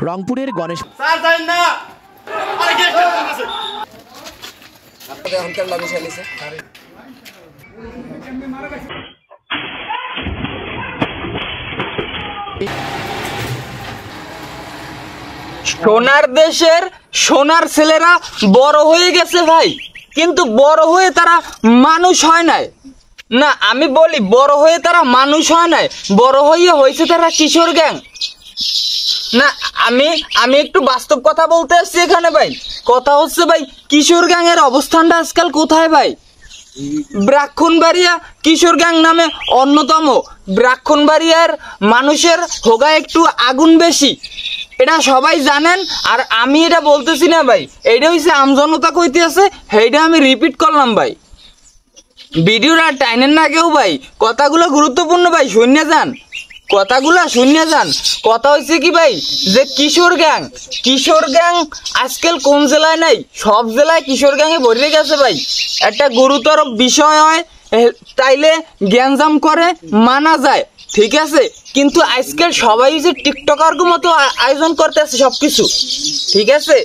রংপুরের গণেশ সোনার দেশের সোনার ছেলেরা বড় হয়ে গেছে ভাই, কিন্তু বড় হয়ে তারা মানুষ হয় নাই। না আমি বলি বড় হয়ে তারা মানুষ হয় নাই, বড় হয়ে হয়েছে তারা কিশোর গ্যাং। না আমি একটু বাস্তব কথা বলতে আসছি এখানে ভাই। কথা হচ্ছে ভাই, কিশোর গ্যাংয়ের অবস্থানটা আজকাল কোথায় ভাই? ব্রাহ্মণবাড়িয়া কিশোর গ্যাং নামে অন্যতম। ব্রাহ্মণবাড়িয়ার মানুষের হোগায় একটু আগুন বেশি, এটা সবাই জানেন। আর আমি এটা বলতেছি না ভাই, এইটা হচ্ছে আমজনতা কইতে আছে, সেইটা আমি রিপিট করলাম ভাই। ভিডিওটা টাইনেন না কেউ ভাই, কথাগুলো গুরুত্বপূর্ণ ভাই, শুনে যান কথাগুলো, শুনে যান। কথা হচ্ছে কি ভাই, যে কিশোর গ্যাং আজকাল কোন জেলায় নাই, সব জেলায় কিশোর গ্যাংয়ে ভরে গেছে ভাই। একটা গুরুতর বিষয় হয় তাইলে গ্যাঞ্জাম করে মানা যায়, ঠিক আছে, কিন্তু আজকাল সবাই যে টিকটকারকে মতো আয়োজন করতে আছে সবকিছু, ঠিক আছে।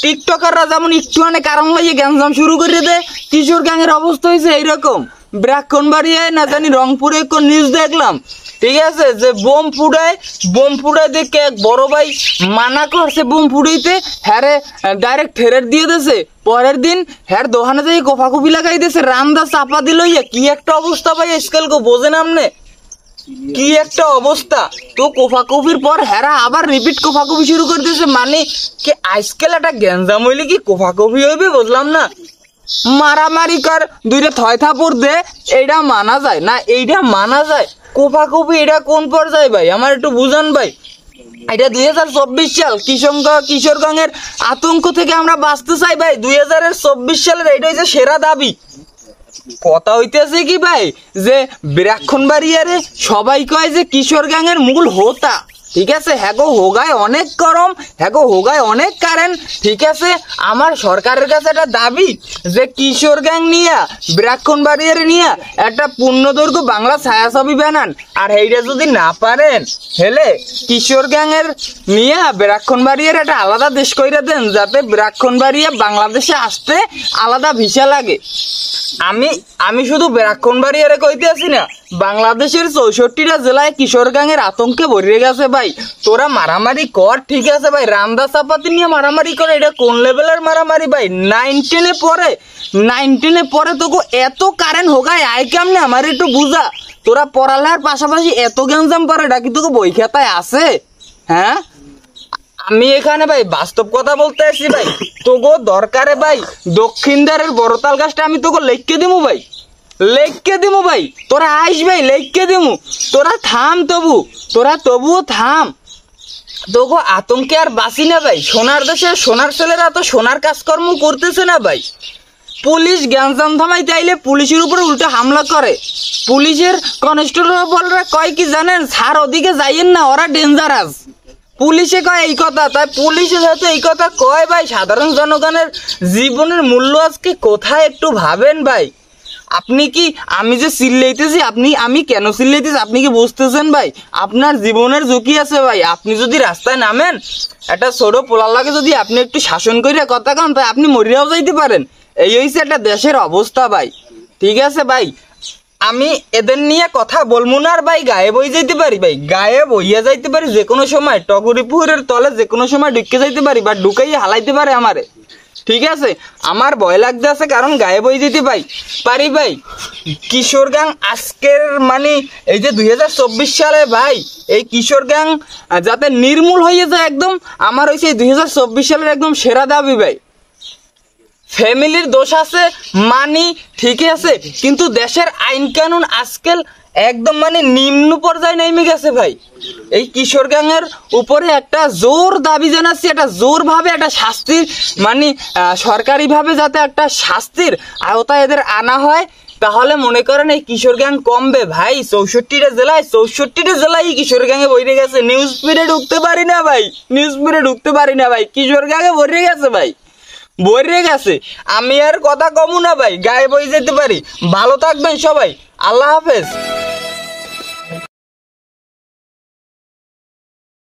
টিকটকাররা যেমন একটু অনেক কারণ লাগিয়ে গ্যাঞ্জাম শুরু করে দেয়, কিশোর গ্যাংয়ের অবস্থা হয়েছে এইরকম। ব্রাহ্মণবাড়িয়ায় না জানি রংপুরে কোন নিউজ দেখলাম, ঠিক আছে, যে বোম ফুটায় দেখে এক বড় ভাই মানা করছে বোম ফুটাইতে, হ্যারে ডাইরেক্ট ফেরত দিয়ে দিয়েছে। পরের দিন হ্যার দোকানে যাই কোফাকুপি লাগাই দিয়েছে, রান্দা চাপা দিল। কি একটা অবস্থা ভাই আজকাল, বোঝেন আপনি কি একটা অবস্থা? তো কোফাকুপির পর হেরা আবার রিপিট কোফাকুপি শুরু করে দিয়েছে। মানে কি আজকাল একটা গ্যাঞ্জাম হইলে কি কোফাকুপি হইবে? বুঝলাম না। মারামারি কর, দুইটা থয় থাপড় দে, এইটা মানা যায় না? এইটা মানা যায়? কোফাকুপি এটা কোন পর্যায়ে ভাই? আমার একটু বুঝান ভাই। এটা 2024 সাল, কিশোর গ্যাংয়ের আতঙ্ক থেকে আমরা বাঁচতে চাই ভাই। 2024 সালের এইটা হচ্ছে সেরা দাবি। কথা হইতেছে কি ভাই, যে ব্রাহ্মণবাড়িয়ারে সবাই কয় যে কিশোর গ্যাংয়ের মূল হোতা, ঠিক আছে, হ্যাগো হোগায় অনেক গরম, হ্যাগো হোগায় অনেক কারেন্ট, ঠিক আছে। আমার সরকারের কাছে একটা দাবি যে কিশোর গ্যাং নিয়ে ব্রাহ্মণবাড়িয়ার নিয়ে একটা পূর্ণদৈর্ঘ্য বাংলা ছায়াছবি বানান। আর এইটা যদি না পারেন হেলে কিশোর গ্যাংয়ের নিয়ে ব্রাহ্মণবাড়িয়ার একটা আলাদা দেশ কইরা দেন, যাতে ব্রাহ্মণবাড়িয়া বাংলাদেশে আসতে আলাদা ভিসা লাগে। আমি শুধু ব্রাহ্মণবাড়িয়ারে কইতে আসি না, বাংলাদেশের 64টা জেলায় কিশোর গ্যাংয়ের আতঙ্কে ভরে গেছে ভাই। তোরা মারামারি কর, ঠিক আছে ভাই, রান্দা চাপাতি নিয়ে মারামারি করে, এটা কোন লেভেলের মারামারি ভাই? 19 পরে তোকে এত কারেন্ট হোগায় আয় কেমনে? আমার একটু বুঝা। তোরা পড়ালেখার পাশাপাশি এত গ্যাঞ্জাম পারে, এটা কি তোকে বই খাতায় আছে? হ্যাঁ, আমি এখানে ভাই বাস্তব কথা বলতে আসছি ভাই। তোগো দরকারে ভাই দক্ষিণ দ্বারের বড়তাল গাছটা আমি তোকে লেখকে দিমু ভাই, তোরা আইস ভাই, লেখকে দিমু। তোরা থাম, তবুও থাম। তোগো আতঙ্কে আর বাঁচি না ভাই। সোনার দেশে সোনার ছেলেরা তো সোনার কাজকর্ম করতেছে না ভাই। পুলিশ গ্যাঞ্জাম থামাইতে আইলে পুলিশের উপরে উল্টো হামলা করে। পুলিশের কনস্টেবলরা কয় কি জানেন, স্যার ওদিকে যাইয়েন না, ওরা ডেঞ্জারাস। পুলিশে কয় এই কথা, তাই পুলিশে যেহেতু এই কথা কয় ভাই, সাধারণ জনগণের জীবনের মূল্য আজকে কোথায় একটু ভাবেন ভাই। আপনি কি, আমি যে চিল্লাইতেছি, আমি কেন চিল্লাইতেছি আপনি কি বুঝতেছেন ভাই? আপনার জীবনের ঝুঁকি আছে ভাই। আপনি যদি রাস্তায় নামেন, একটা ছোট পোলার লাগে যদি আপনি একটু শাসন করে কথা কন, তাই আপনি মরিয়াও যাইতে পারেন। এই হচ্ছে একটা দেশের অবস্থা ভাই, ঠিক আছে ভাই। আমি এদের নিয়ে কথা বলবো না আর ভাই, গায়েব হয়ে যাইতে পারি ভাই, গায়েব হইয়া যাইতে পারি যে কোনো সময়, টগরিপুরের তলে যে কোনো সময় ঢুকে যাইতে পারি, বা ঢুকাইয়া হালাইতে পারে আমারে, ঠিক আছে। আমার ভয় লাগতে আছে, কারণ গায়েব হয়ে যেতে পারি ভাই। কিশোর গ্যাং আজকের মানে এই যে 2024 সালে ভাই, এই কিশোর গ্যাং যাতে নির্মূল হয়ে যায় একদম, আমার হয়েছে 2024 সালের একদম সেরা দাবি ভাই। ফ্যামিলির দোষ আছে মানি, ঠিক আছে, কিন্তু দেশের আইন কানুন আজকাল একদম মানে নিম্ন পর্যায়ে নেমে গেছে ভাই। এই কিশোর গ্যাংয়ের উপরে একটা জোর দাবি জানাচ্ছি, একটা জোরভাবে একটা শাস্তির মানে সরকারিভাবে যাতে একটা শাস্তির আওতায় এদের আনা হয়, তাহলে মনে করেন এই কিশোর গ্যাং কমবে ভাই। 64টা জেলায় কিশোর গ্যাংয়ে বইরে গেছে। নিউজ ফিডে ঢুকতে পারি না ভাই, কিশোর গ্যাংয়ে ভরে গেছে ভাই, বইরে গেছে। আমি আর কথা কমু না ভাই, গায়ে বই যেতে পারি। ভালো থাকবেন সবাই, আল্লাহ হাফেজ।